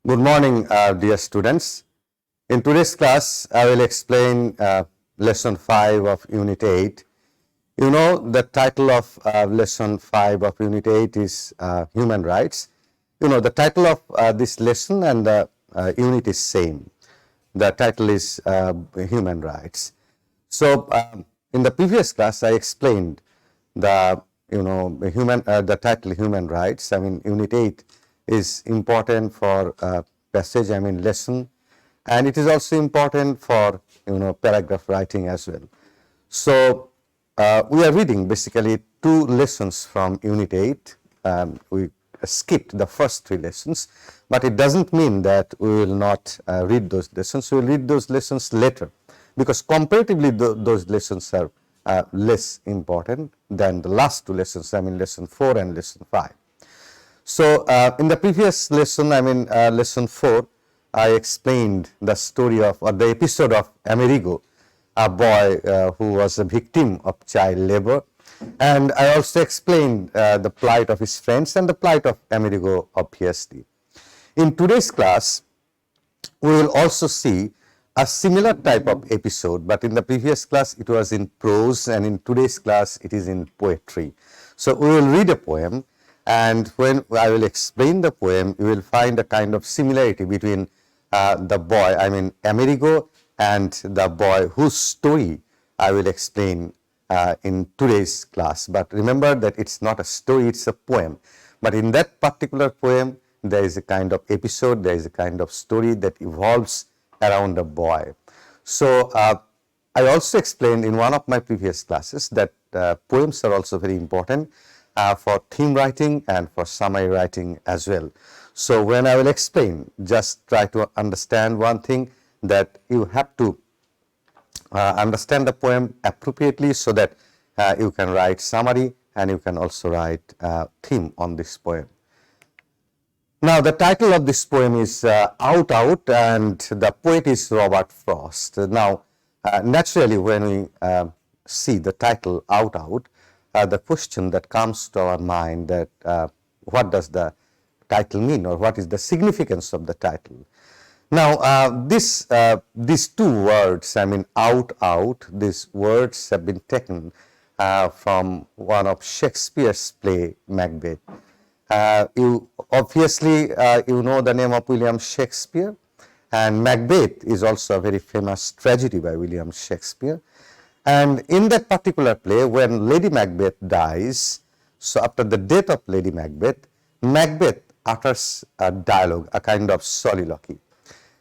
Good morning, dear students. In today's class, I will explain lesson 5 of Unit 8. You know, the title of lesson 5 of Unit 8 is Human Rights. You know, the title of this lesson and the unit is same. The title is Human Rights. So, in the previous class, I explained the the title Human Rights. I mean, Unit 8 is important for passage. I mean, lesson, and it is also important for paragraph writing as well. So, we are reading basically 2 lessons from Unit 8. We skipped the first 3 lessons, but it doesn't mean that we will not read those lessons. We will read those lessons later, because comparatively those lessons are less important than the last 2 lessons, I mean lesson 4 and lesson 5. So, in the previous lesson, I mean lesson 4, I explained the story of, or the episode of Amerigo, a boy who was a victim of child labor, and I also explained the plight of his friends and the plight of Amerigo, obviously. In today's class, we will also see a similar type of episode, but in the previous class it was in prose, and in today's class it is in poetry. So, we will read a poem, and when I will explain the poem, you will find a kind of similarity between the boy, I mean Amerigo, and the boy whose story I will explain in today's class. But remember that it's not a story, it's a poem. But in that particular poem, there is a kind of episode, there is a kind of story that evolves around a boy. So, I also explained in one of my previous classes that poems are also very important for theme writing and for summary writing as well. So, when I will explain, just try to understand one thing, that you have to understand the poem appropriately so that you can write summary and you can also write theme on this poem. Now, the title of this poem is Out Out, and the poet is Robert Frost. Now, naturally, when we see the title Out Out, the question that comes to our mind, that what does the title mean, or what is the significance of the title? Now, these 2 words, I mean out, out, these words have been taken from one of Shakespeare's play, Macbeth. You obviously you know the name of William Shakespeare, and Macbeth is also a very famous tragedy by William Shakespeare. And in that particular play, when Lady Macbeth dies, so after the death of Lady Macbeth, Macbeth utters a dialogue, a kind of soliloquy.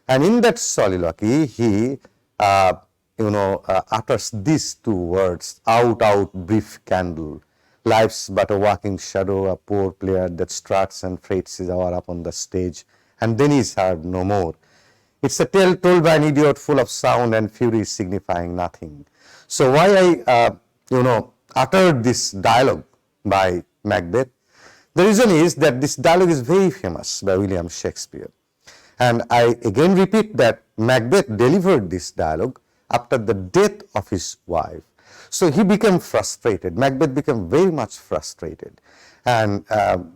And in that soliloquy, he utters these 2 words, out, out, brief candle. Life's but a walking shadow, a poor player that struts and freights his hour upon the stage, and then is heard no more. It's a tale told by an idiot, full of sound and fury, signifying nothing. So, why I uttered this dialogue by Macbeth? The reason is that this dialogue is very famous by William Shakespeare. And I again repeat that Macbeth delivered this dialogue after the death of his wife. So, he became frustrated. Macbeth became very much frustrated. And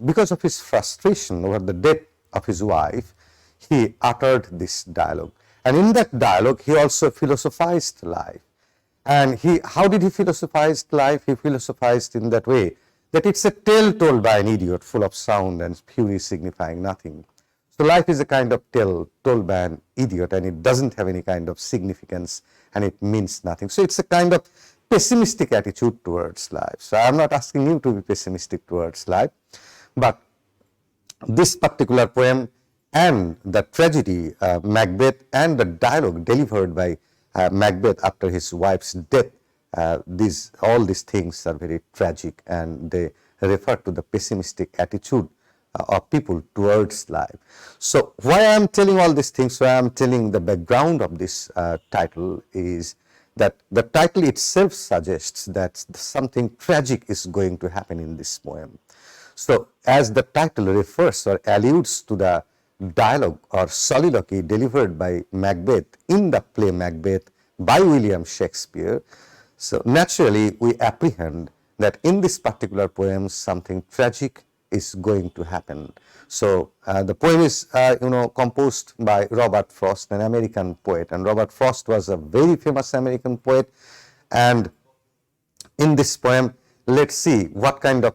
because of his frustration over the death of his wife, he uttered this dialogue. And in that dialogue, he also philosophized life. And how did he philosophize life? He philosophized in that way, that it's a tale told by an idiot, full of sound and fury, signifying nothing. So, life is a kind of tale told by an idiot, and it doesn't have any kind of significance, and it means nothing. So, it's a kind of pessimistic attitude towards life. So, I am not asking you to be pessimistic towards life, but this particular poem and the tragedy Macbeth and the dialogue delivered by Macbeth after his wife's death, all these things are very tragic, and they refer to the pessimistic attitude of people towards life. So, why I am telling all these things, why I am telling the background of this title, is that the title itself suggests that something tragic is going to happen in this poem. So, as the title refers or alludes to the dialogue or soliloquy delivered by Macbeth in the play Macbeth by William Shakespeare, so naturally we apprehend that in this particular poem something tragic is going to happen. So the poem is composed by Robert Frost, an American poet, and Robert Frost was a very famous American poet. And in this poem, let's see what kind of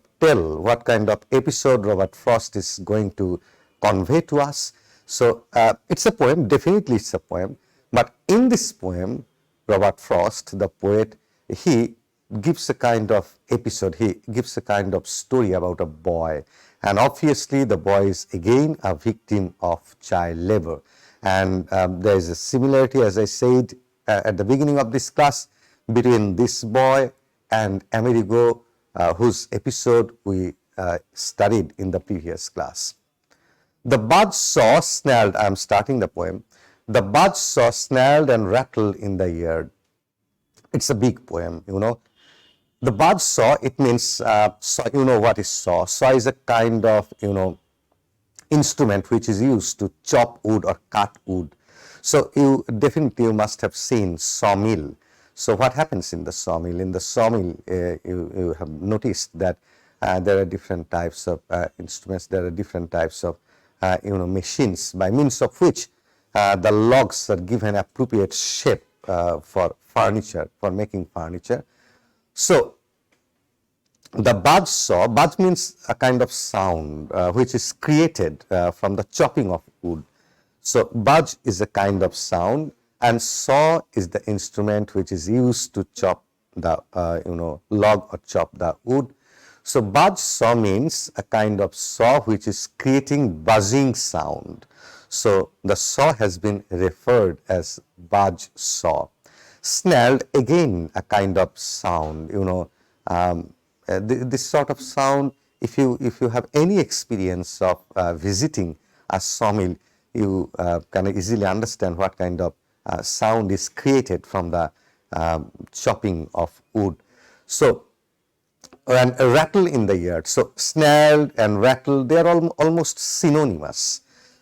episode Robert Frost is going to convey to us. So it's a poem, definitely it's a poem, but in this poem, Robert Frost, the poet, he gives a kind of episode, he gives a kind of story about a boy, and obviously the boy is again a victim of child labor. And there is a similarity, as I said at the beginning of this class, between this boy and Amerigo, whose episode we studied in the previous class. The buds saw snarled, I am starting the poem. The buds saw snarled and rattled in the yard. It's a big poem, The buds saw, it means, saw, you know what is saw. Saw is a kind of, instrument which is used to chop wood or cut wood. So you must have seen sawmill. So what happens in the sawmill? In the sawmill, you have noticed that there are different types of instruments, there are different types of machines by means of which the logs are given appropriate shape for furniture, for making furniture. So the buzz saw, buzz means a kind of sound which is created from the chopping of wood. So buzz is a kind of sound, and saw is the instrument which is used to chop the log or chop the wood. So buzz saw means a kind of saw which is creating buzzing sound. So the saw has been referred as buzz saw. Snarled, again a kind of sound, this sort of sound, if you have any experience of visiting a sawmill, you can easily understand what kind of sound is created from the chopping of wood. So, and a rattle in the yard. So, snarled and rattle, they are almost synonymous.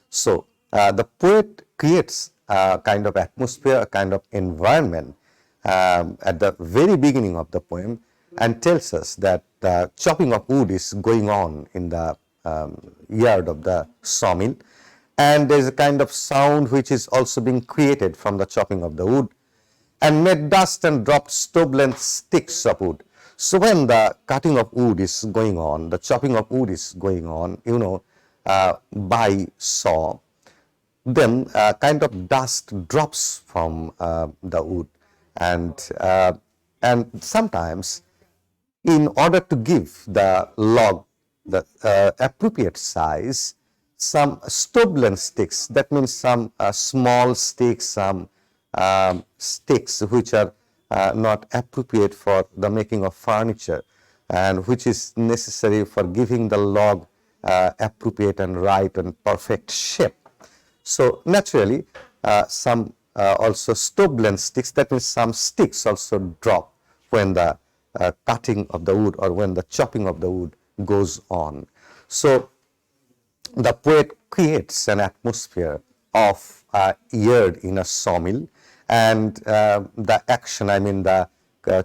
So, the poet creates a kind of atmosphere, a kind of environment at the very beginning of the poem, and tells us that the chopping of wood is going on in the yard of the sawmill. And there is a kind of sound which is also being created from the chopping of the wood, and made dust and dropped stove-length sticks of wood. So when the cutting of wood is going on, the chopping of wood is going on, by saw, then a kind of dust drops from the wood, and sometimes, in order to give the log the appropriate size, some stove-length sticks, that means some small sticks, some sticks which are not appropriate for the making of furniture, and which is necessary for giving the log appropriate and right and perfect shape. So naturally, some also stove-length sticks, that means some sticks also drop when the cutting of the wood or when the chopping of the wood goes on. So the poet creates an atmosphere of a yard in a sawmill, and the action, the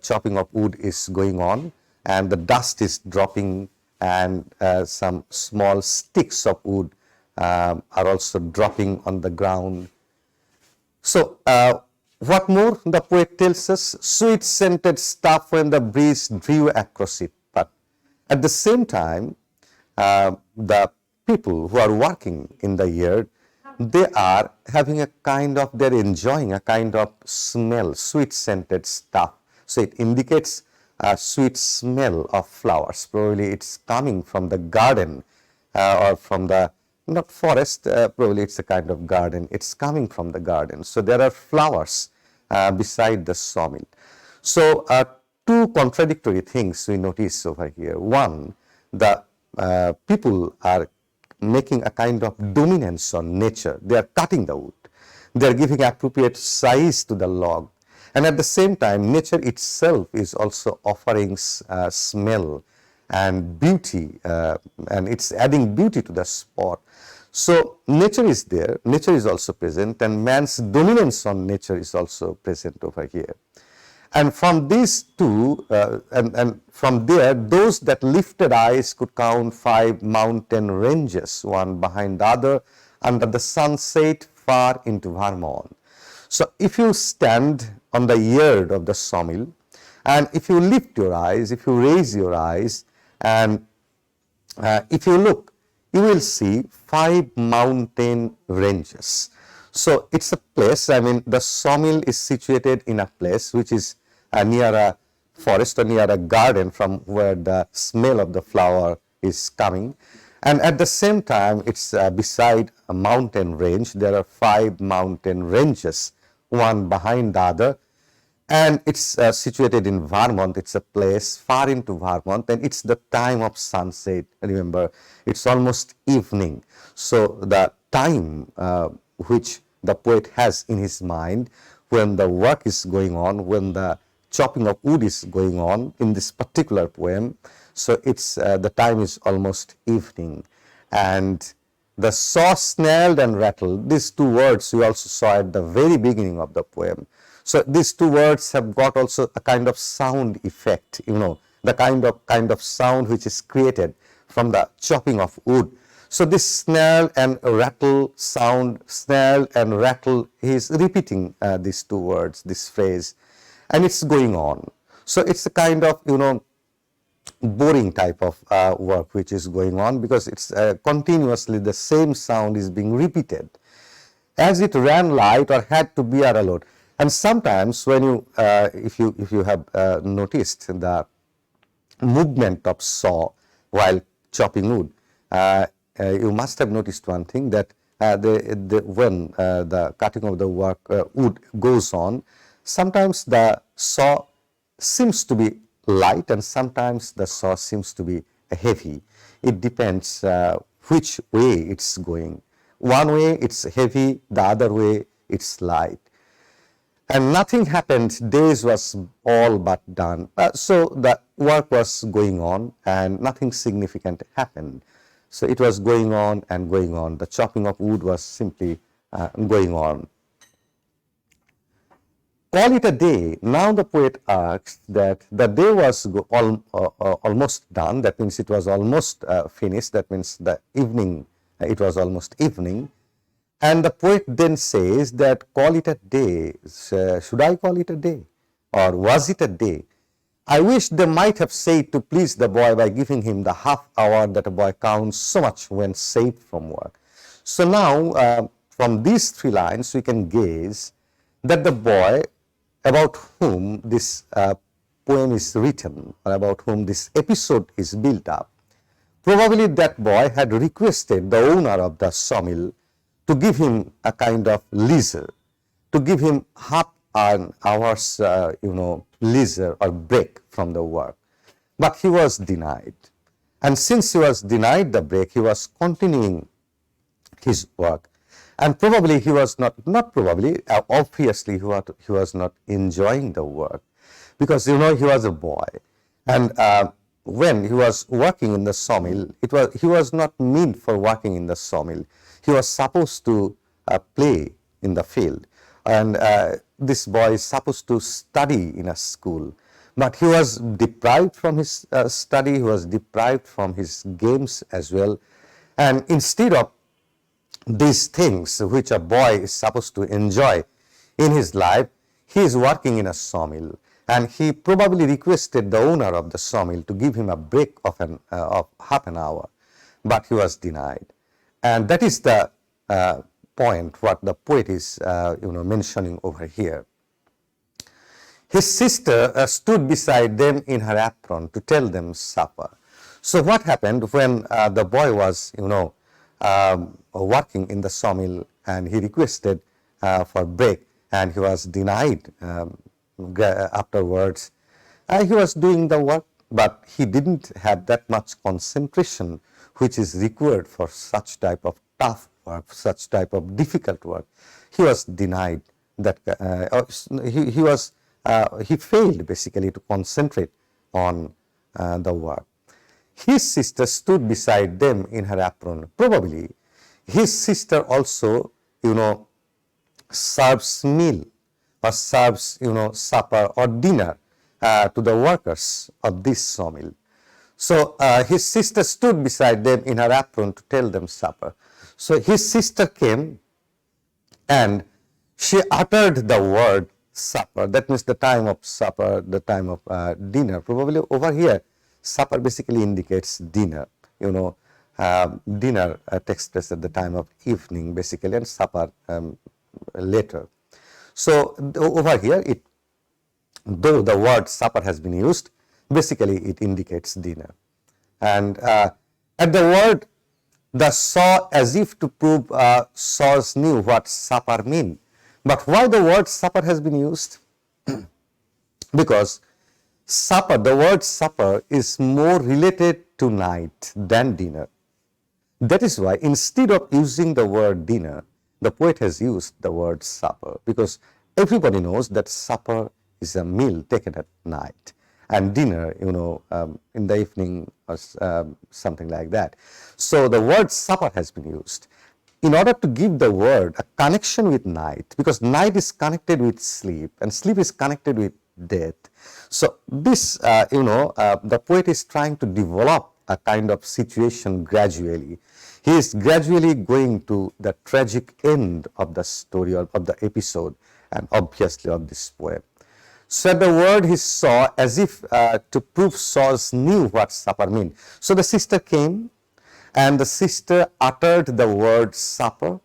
chopping of wood is going on, and the dust is dropping, and some small sticks of wood are also dropping on the ground. So what more, the poet tells us, sweet scented stuff when the breeze drew across it. But at the same time, the people who are working in the yard, they are having a kind of, they're enjoying a kind of smell, sweet scented stuff. So it indicates a sweet smell of flowers. Probably it's coming from the garden or from the, not forest, probably it's a kind of garden. It's coming from the garden. So there are flowers beside the sawmill. So two contradictory things we notice over here. One, the people are making a kind of dominance on nature. They are cutting the wood. They are giving appropriate size to the log. And at the same time, nature itself is also offering smell and beauty, and it's adding beauty to the spot. So nature is there, nature is also present, and man's dominance on nature is also present over here. And from these two, and from there, those that lifted eyes could count 5 mountain ranges, one behind the other, under the sunset far into Vermont. So if you stand on the yard of the sawmill, and if you lift your eyes, if you raise your eyes, and if you look, you will see 5 mountain ranges. So it's a place, I mean, the sawmill is situated in a place which is near a forest or near a garden from where the smell of the flower is coming. And at the same time, it's beside a mountain range. There are 5 mountain ranges, one behind the other. And it's situated in Vermont. It's a place far into Vermont, and it's the time of sunset. Remember, it's almost evening. So the time which the poet has in his mind when the work is going on, when the chopping of wood is going on in this particular poem. So it's the time is almost evening, and the saw snarled and rattled. These 2 words we also saw at the very beginning of the poem. So these 2 words have got also a kind of sound effect, you know, the kind of sound which is created from the chopping of wood. So this snarl and rattle sound, snarl and rattle, he is repeating these 2 words, this phrase, and it's going on. So it's a kind of, you know, boring type of work which is going on, because it's continuously the same sound is being repeated as it ran light or had to bear a load. And sometimes when you, if you have noticed the movement of saw while chopping wood, you must have noticed one thing, that when the cutting of the wood goes on, sometimes the saw seems to be light and sometimes the saw seems to be heavy. It depends which way it's going. One way it's heavy, the other way it's light. And nothing happened, days was all but done. So the work was going on and nothing significant happened. So it was going on and going on. The chopping of wood was simply going on. Call it a day. Now the poet asks that the day was almost done. That means it was almost finished. That means the evening, it was almost evening. And the poet then says that call it a day. Should I call it a day? Or was it a day? I wish they might have said to please the boy by giving him the half hour that a boy counts so much when saved from work. So now from these 3 lines we can gaze that the boy about whom this poem is written, or about whom this episode is built up, probably that boy had requested the owner of the sawmill to give him a kind of leisure, to give him half an hour's, leisure or break from the work. But he was denied. And since he was denied the break, he was continuing his work. And probably he was obviously he was not enjoying the work, because, he was a boy. And when he was working in the sawmill, he was not meant for working in the sawmill. He was supposed to play in the field, and this boy is supposed to study in a school. But he was deprived from his study, he was deprived from his games as well. And instead of these things which a boy is supposed to enjoy in his life, he is working in a sawmill. And he probably requested the owner of the sawmill to give him a break of half an hour, but he was denied. And that is the point what the poet is mentioning over here. His sister stood beside them in her apron to tell them supper. So what happened when the boy was working in the sawmill and he requested for break, and he was denied afterwards? He was doing the work, but he didn't have that much concentration which is required for such type of tough work, such type of difficult work. He was denied that. He failed basically to concentrate on the work. His sister stood beside them in her apron. Probably his sister also, serves meal, or serves, supper or dinner to the workers of this sawmill. So his sister stood beside them in her apron to tell them supper. So his sister came and she uttered the word supper. That means the time of supper, the time of dinner. Probably over here, supper basically indicates dinner. Dinner takes place at the time of evening basically, and supper later. So over here, though the word supper has been used, basically it indicates dinner. And at the word the saw, as if to prove saws knew what supper mean. But why the word supper has been used? Because supper, the word supper is more related to night than dinner. That is why instead of using the word dinner, the poet has used the word supper, because everybody knows that supper is a meal taken at night, and dinner, in the evening or something like that. So the word supper has been used in order to give the word a connection with night, because night is connected with sleep and sleep is connected with death. So this, the poet is trying to develop a kind of situation gradually. He is gradually going to the tragic end of the story or of the episode, and obviously of this poem. So the word he saw, as if to prove saws knew what supper meant. So the sister came and the sister uttered the word supper,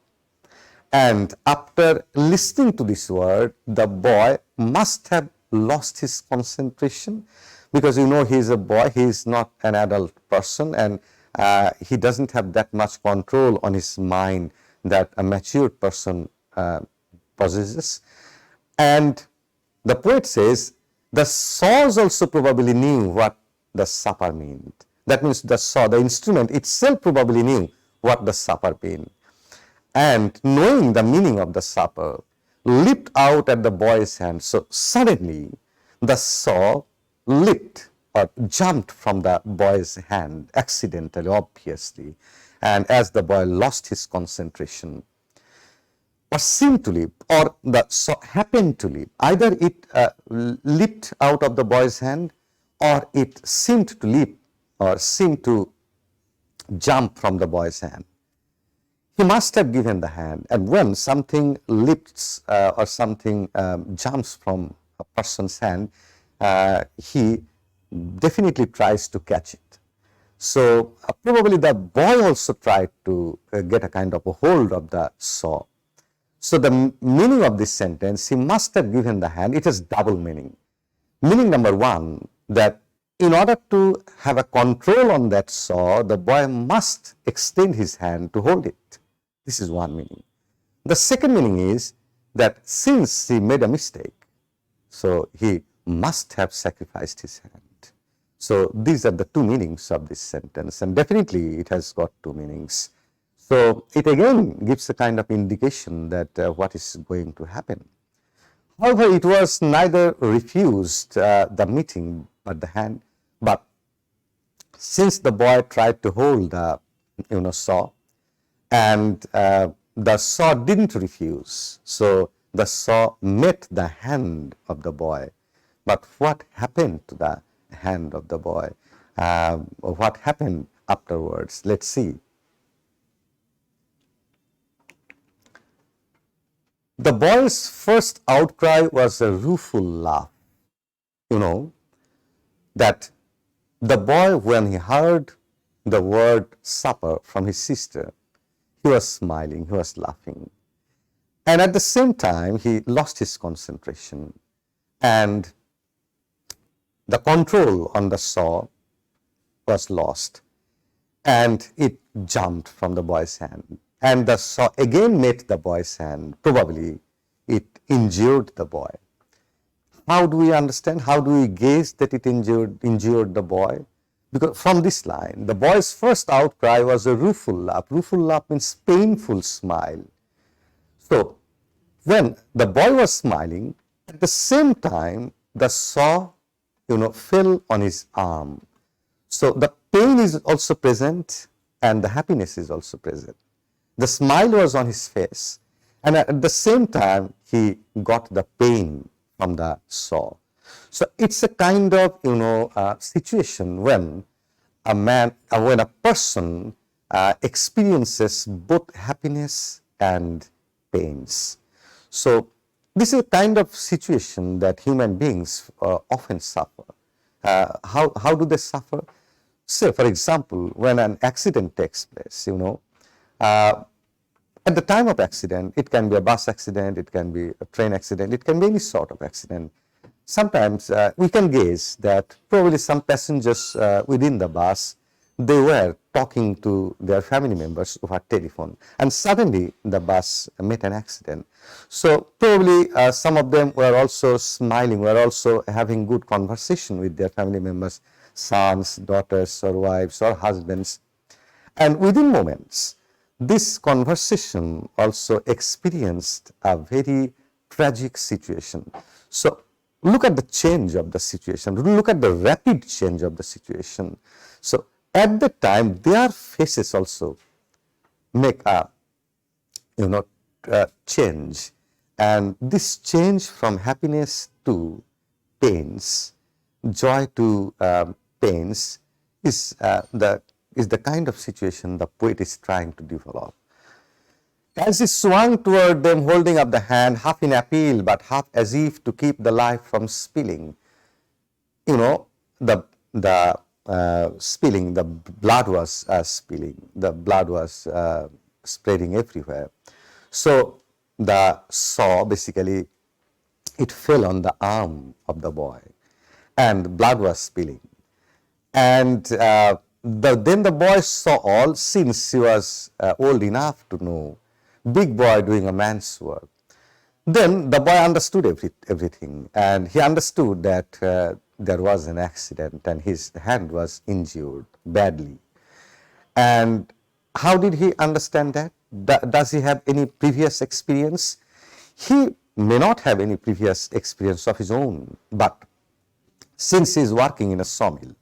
and after listening to this word, the boy must have lost his concentration, because he is a boy, he is not an adult person, and he doesn't have that much control on his mind that a matured person possesses. And the poet says the saws also probably knew what the supper meant. That means the saw, the instrument itself, probably knew what the supper meant. And knowing the meaning of the supper, leaped out at the boy's hand. So suddenly the saw leaped or jumped from the boy's hand, accidentally, obviously. And as the boy lost his concentration, or seemed to leap, or the saw happened to leap, either it leaped out of the boy's hand, or it seemed to leap or seemed to jump from the boy's hand. He must have given the hand, and when something leaps or something jumps from a person's hand, he definitely tries to catch it. So probably the boy also tried to get a kind of a hold of the saw. So the meaning of this sentence, he must have given the hand, it has double meaning. Meaning number one, that in order to have a control on that saw, the boy must extend his hand to hold it. This is one meaning. The second meaning is that since he made a mistake, so he must have sacrificed his hand. So these are the two meanings of this sentence, and definitely it has got two meanings. So it again gives a kind of indication that what is going to happen. However, it was neither refused the meeting but the hand, but since the boy tried to hold the saw, and the saw didn't refuse, so the saw met the hand of the boy. But what happened to the hand of the boy? What happened afterwards? Let's see. The boy's first outcry was a rueful laugh. That the boy, when he heard the word supper from his sister, he was smiling, he was laughing. And at the same time, he lost his concentration, and the control on the saw was lost, and it jumped from the boy's hand. And the saw again met the boy's hand. Probably it injured the boy. How do we understand? How do we gauge that it injured the boy? Because from this line, the boy's first outcry was a rueful laugh. Rueful laugh means painful smile. So when the boy was smiling, at the same time, the saw, fell on his arm. So the pain is also present and the happiness is also present. The smile was on his face, and at the same time he got the pain from the saw. So it's a kind of situation when when a person experiences both happiness and pains. So this is a kind of situation that human beings often suffer. How do they suffer? Say, for example, when an accident takes place, uh, at the time of accident, it can be a bus accident, it can be a train accident, it can be any sort of accident. Sometimes we can guess that probably some passengers within the bus, they were talking to their family members over telephone, and suddenly the bus met an accident. So probably some of them were also smiling, were also having good conversation with their family members, sons, daughters, or wives, or husbands. And within moments, this conversation also experienced a very tragic situation. So look at the change of the situation, look at the rapid change of the situation. So at the time, their faces also make a change, and this change from happiness to pains, joy to pains, is the kind of situation the poet is trying to develop. As he swung toward them, holding up the hand, half in appeal, but half as if to keep the life from spilling. The spilling, the blood was spilling, the blood was spreading everywhere. So the saw, basically, it fell on the arm of the boy, and blood was spilling. And then the boy saw all, since he was old enough to know, big boy doing a man's work. Then the boy understood everything, and he understood that there was an accident and his hand was injured badly. And how did he understand that? Does he have any previous experience? He may not have any previous experience of his own, but since he is working in a sawmill,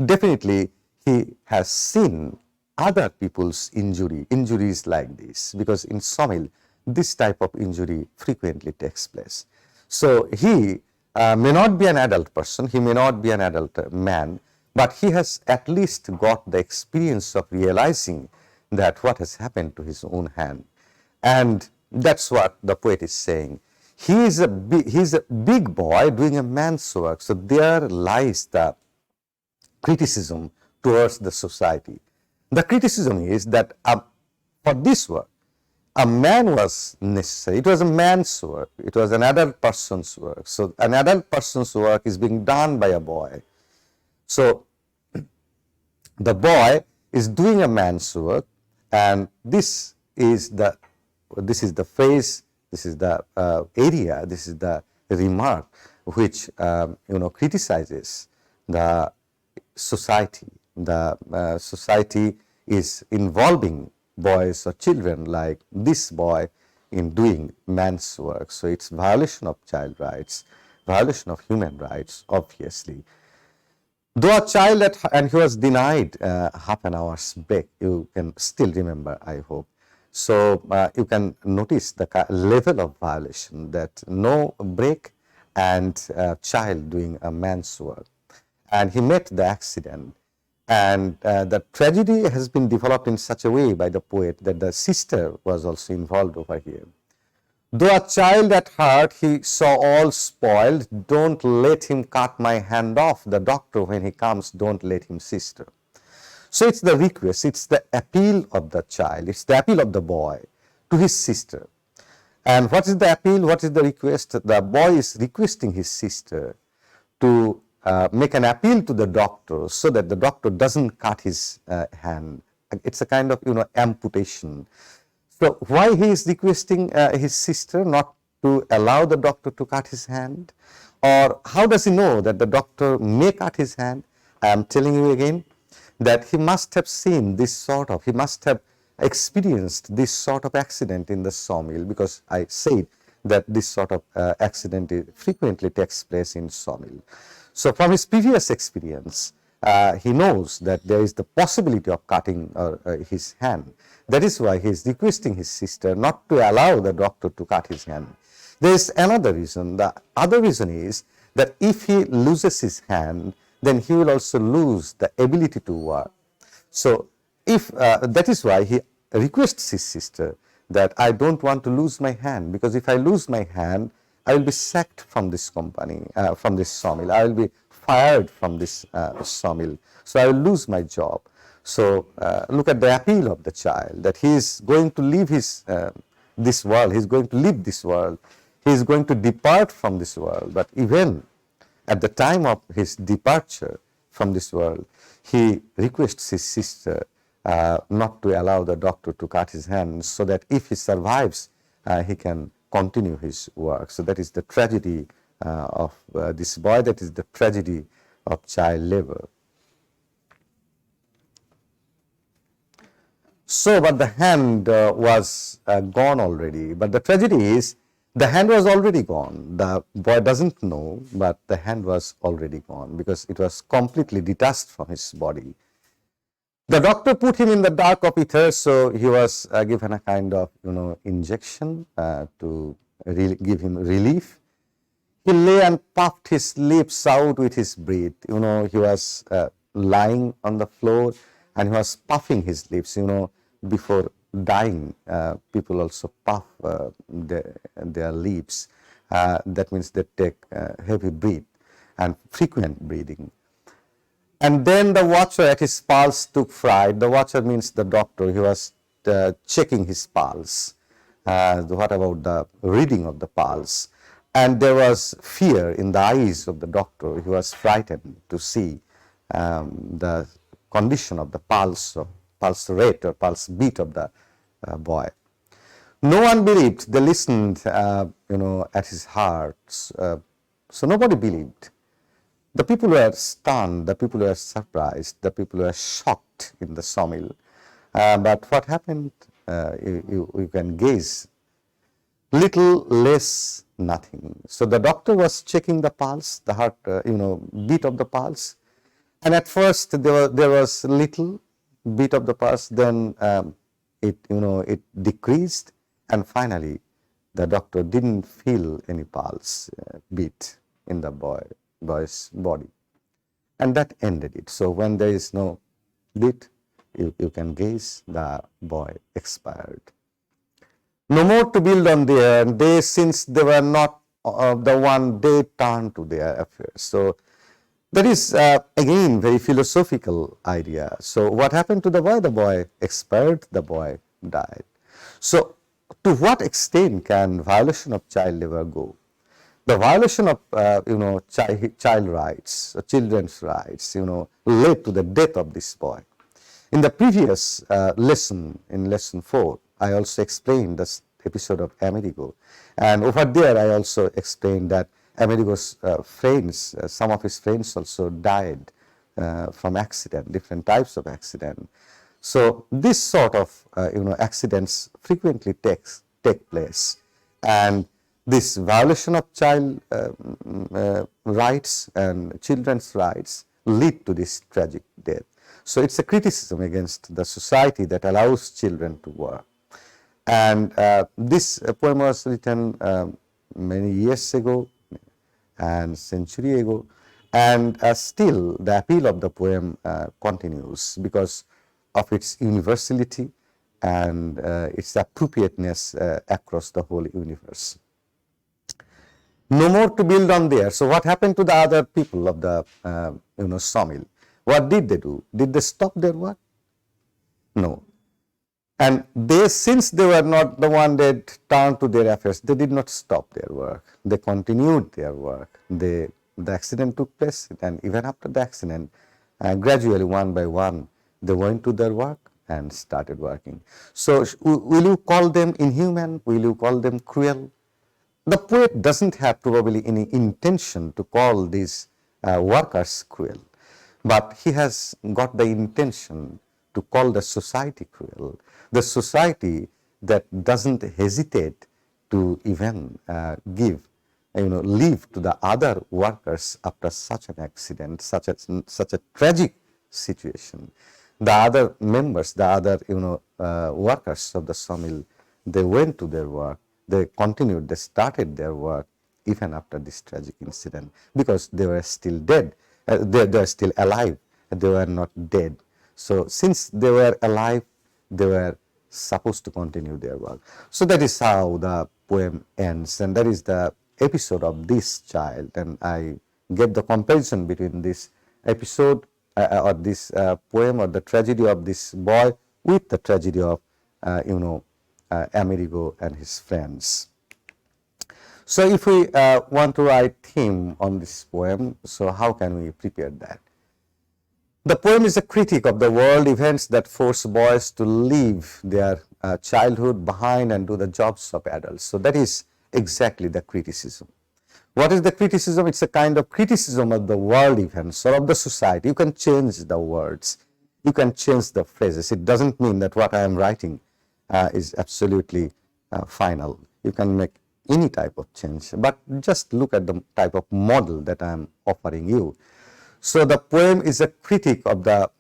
definitely he has seen other people's injuries like this, because in sawmill, this type of injury frequently takes place. So he may not be an adult person, he may not be an adult man, but he has at least got the experience of realizing that what has happened to his own hand. And that's what the poet is saying. He is a big boy doing a man's work. So there lies the criticism towards the society. The criticism is that for this work, a man was necessary. It was a man's work. It was an adult person's work. So an adult person's work is being done by a boy. So the boy is doing a man's work, and this is the phrase, this is the area, this is the remark which criticizes the society. The society is involving boys or children like this boy in doing man's work. So it's violation of child rights, violation of human rights, obviously. Though a child and he was denied half an hour's break, you can still remember, I hope. So you can notice the level of violation, that no break and child doing a man's work. And he met the accident. And the tragedy has been developed in such a way by the poet that the sister was also involved over here. Though a child at heart, he saw all spoiled. Don't let him cut my hand off. The doctor, when he comes, don't let him, sister. So it's the request, it's the appeal of the child, it's the appeal of the boy to his sister. And what is the appeal? What is the request? The boy is requesting his sister to make an appeal to the doctor so that the doctor doesn't cut his hand. It's a kind of amputation. So why he is requesting his sister not to allow the doctor to cut his hand? Or how does he know that the doctor may cut his hand? I am telling you again that he must have seen this sort of, he must have experienced this sort of accident in the sawmill, because I said that this sort of accident frequently takes place in sawmill. So from his previous experience, he knows that there is the possibility of cutting his hand. That is why he is requesting his sister not to allow the doctor to cut his hand. There is another reason. The other reason is that if he loses his hand, then he will also lose the ability to work. So, if that is why he requests his sister that I don't want to lose my hand, because if I lose my hand, I will be sacked from this company, from this sawmill. I will be fired from this sawmill. So I will lose my job. So look at the appeal of the child, that he is going to leave his this world. He is going to leave this world. He is going to depart from this world. But even at the time of his departure from this world, he requests his sister not to allow the doctor to cut his hands, so that if he survives, he can continue his work. So that is the tragedy of this boy. That is the tragedy of child labor. So, but the hand was gone already. But the tragedy is, the hand was already gone. The boy doesn't know, but the hand was already gone, because it was completely detached from his body. The doctor put him in the dark of ether, so he was given a kind of, injection to give him relief. He lay and puffed his lips out with his breath. He was lying on the floor and he was puffing his lips. Before dying, people also puff their lips. That means they take heavy breath and frequent breathing. And then the watcher at his pulse took fright. The watcher means the doctor. He was checking his pulse. What about the reading of the pulse? And there was fear in the eyes of the doctor. He was frightened to see the condition of the pulse rate or pulse beat of the boy. No one believed. They listened, at his heart. So nobody believed. The people were stunned, the people were surprised, the people were shocked in the sawmill. But what happened, you can gaze, little less nothing. So the doctor was checking the pulse, the heart, beat of the pulse. And at first there was little beat of the pulse, then it decreased, and finally the doctor didn't feel any pulse beat in the boy's body, and that ended it. So when there is no beat, you can gaze, the boy expired. No more to build on their they, since they were not the one, they turned to their affairs. So that is again very philosophical idea. So what happened to the boy? The boy expired, the boy died. So to what extent can violation of child labor go? The violation of child rights, children's rights, led to the death of this boy. In the previous lesson, in lesson 4, I also explained this episode of Amerigo, and over there I also explained that Amerigo's friends, some of his friends also died from accident, different types of accident. So this sort of accidents frequently take place, and this violation of child rights and children's rights lead to this tragic death. So it's a criticism against the society that allows children to work. And this poem was written many years ago and century ago, and still the appeal of the poem continues because of its universality and its appropriateness across the whole universe. No more to build on there. So what happened to the other people of the sawmill? What did they do? Did they stop their work? No. And they, since they were not the one that turned to their affairs, they did not stop their work. They continued their work. The accident took place, and even after the accident, gradually, one by one, they went to their work and started working. So will you call them inhuman? Will you call them cruel? The poet doesn't have probably any intention to call these workers cruel, but he has got the intention to call the society cruel, the society that doesn't hesitate to even give leave to the other workers after such an accident, such a tragic situation. The other members, the other workers of the sawmill, they went to their work. They continued. They started their work even after this tragic incident because they were still dead. They were still alive. They were not dead. So since they were alive, they were supposed to continue their work. So that is how the poem ends, and that is the episode of this child. And I get the comparison between this episode or this poem or the tragedy of this boy with the tragedy of Amerigo and his friends. So if we want to write theme on this poem, so how can we prepare that? The poem is a critique of the world events that force boys to leave their childhood behind and do the jobs of adults. So that is exactly the criticism. What is the criticism? It's a kind of criticism of the world events or of the society. You can change the words. You can change the phrases. It doesn't mean that what I am writing is absolutely final. You can make any type of change, but just look at the type of model that I am offering you. So the poem is a critique of the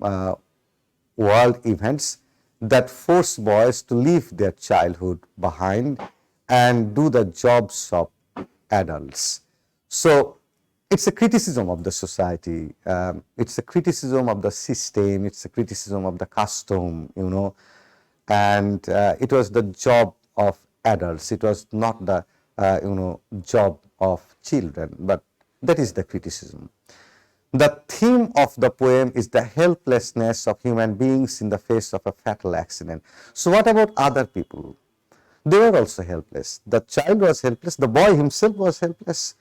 world events that force boys to leave their childhood behind and do the jobs of adults. So it's a criticism of the society, it's a criticism of the system, it's a criticism of the custom, and it was the job of adults. It was not the job of children, but that is the criticism. The theme of the poem is the helplessness of human beings in the face of a fatal accident. So what about other people? They were also helpless. The child was helpless, the boy himself was helpless,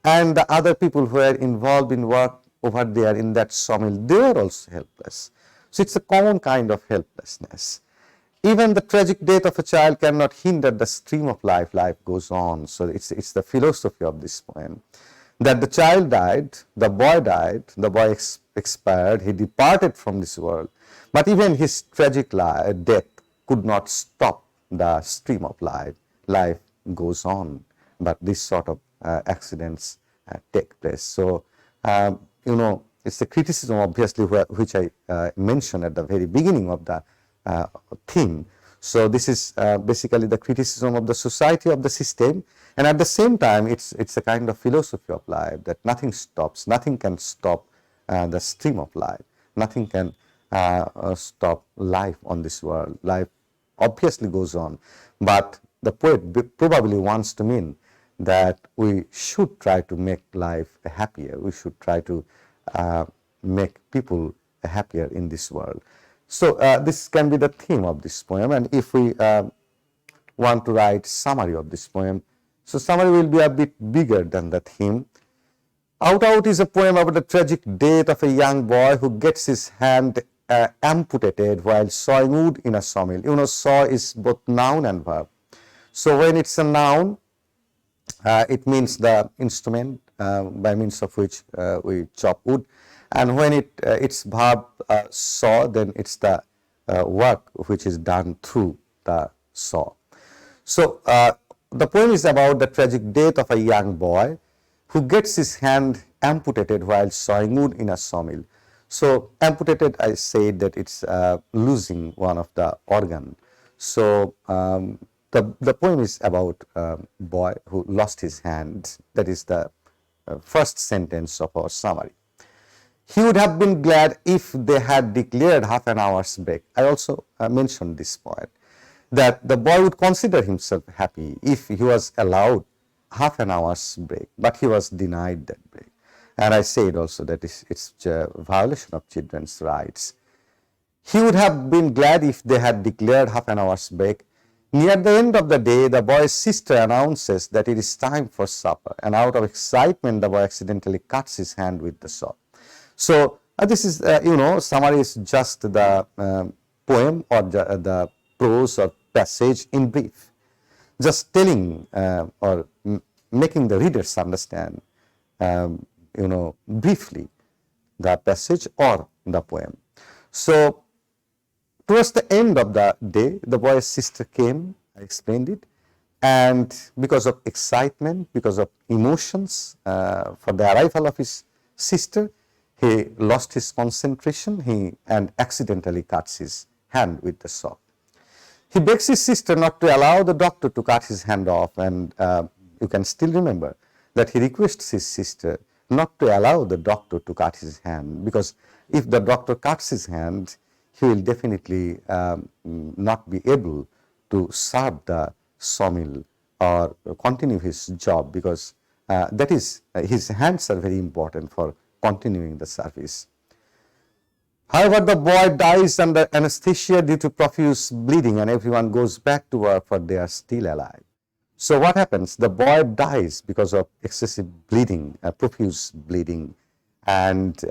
and the other people who were involved in work over there in that sawmill, they were also helpless. So it's a common kind of helplessness. Even the tragic death of a child cannot hinder the stream of life. Life goes on. So it's the philosophy of this poem. That the child died, the boy expired, he departed from this world. But even his tragic death could not stop the stream of life. Life goes on, but this sort of accidents take place. So, it's a criticism, obviously, which I mentioned at the very beginning of the theme. So this is basically the criticism of the society, of the system, and at the same time it's a kind of philosophy of life, that nothing stops, nothing can stop the stream of life, nothing can stop life on this world. Life obviously goes on, but the poet probably wants to mean that we should try to make life happier, we should try to make people happier in this world. So this can be the theme of this poem, and if we want to write summary of this poem, so summary will be a bit bigger than the theme. Out is a poem about the tragic death of a young boy who gets his hand amputated while sawing wood in a sawmill. Saw is both noun and verb. So when it's a noun, it means the instrument by means of which we chop wood. And when it's verb saw, then it's the work which is done through the saw. So the poem is about the tragic death of a young boy who gets his hand amputated while sawing wood in a sawmill. So amputated, I said that it's losing one of the organ. So the poem is about a boy who lost his hand. That is the first sentence of our summary. He would have been glad if they had declared half an hour's break. I also mentioned this point, that the boy would consider himself happy if he was allowed half an hour's break, but he was denied that break. And I said also that it's a violation of children's rights. He would have been glad if they had declared half an hour's break. Near the end of the day, the boy's sister announces that it is time for supper, and out of excitement, the boy accidentally cuts his hand with the saw. So this is, summary is just the poem or the prose or passage in brief, just telling or making the readers understand, briefly the passage or the poem. So towards the end of the day, the boy's sister came, I explained it, And because of excitement, because of emotions for the arrival of his sister, he lost his concentration and accidentally cuts his hand with the saw. He begs his sister not to allow the doctor to cut his hand off, and you can still remember that he requests his sister not to allow the doctor to cut his hand, because if the doctor cuts his hand, he will definitely not be able to serve the sawmill or continue his job, because that is his hands are very important for continuing the service. However, the boy dies under anesthesia due to profuse bleeding, and everyone goes back to work, but they are still alive. So what happens? The boy dies because of excessive bleeding, profuse bleeding, and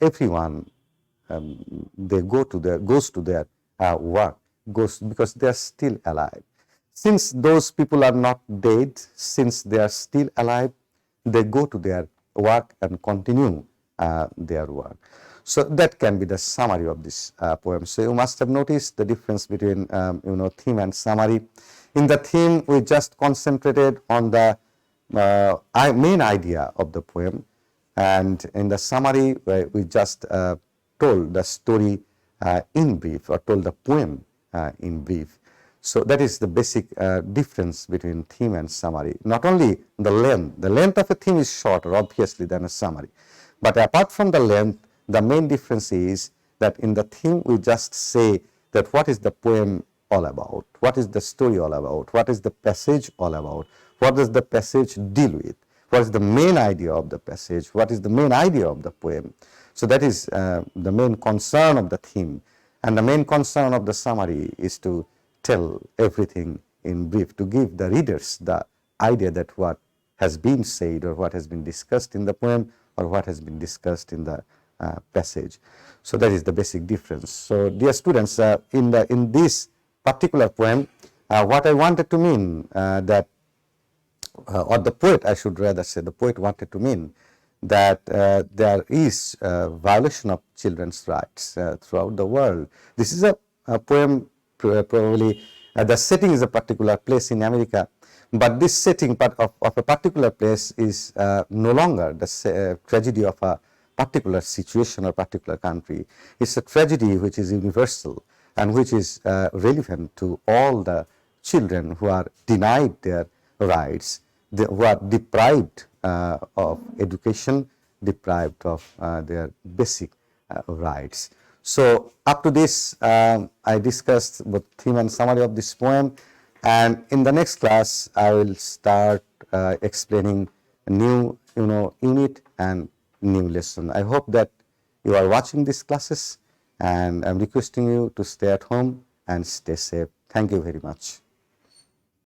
everyone goes to their work, because they are still alive. Since those people are not dead, since they are still alive, they go to their work and continue their work. So that can be the summary of this poem. So you must have noticed the difference between theme and summary. In the theme, we just concentrated on the main idea of the poem, and in the summary, we just told the story in brief, or told the poem in brief. So that is the basic difference between theme and summary. Not only the length of a theme is shorter, obviously, than a summary, but apart from the length, the main difference is that in the theme we just say that what is the poem all about, what is the story all about, what is the passage all about, what does the passage deal with, what is the main idea of the passage, what is the main idea of the poem. So that is the main concern of the theme, and the main concern of the summary is to tell everything in brief, to give the readers the idea that what has been said or what has been discussed in the poem or what has been discussed in the passage. So that is the basic difference. So dear students, in this particular poem, what I wanted to mean that, or the poet, I should rather say, the poet wanted to mean that there is violation of children's rights throughout the world. This is a poem, probably the setting is a particular place in America, but this setting of a particular place is no longer the tragedy of a particular situation or particular country. It's a tragedy which is universal and which is relevant to all the children who are denied their rights, who are deprived of education, deprived of their basic rights. So up to this, I discussed both theme and summary of this poem, and in the next class I will start explaining a new unit and new lesson. I hope that you are watching these classes, and I'm requesting you to stay at home and stay safe. Thank you very much.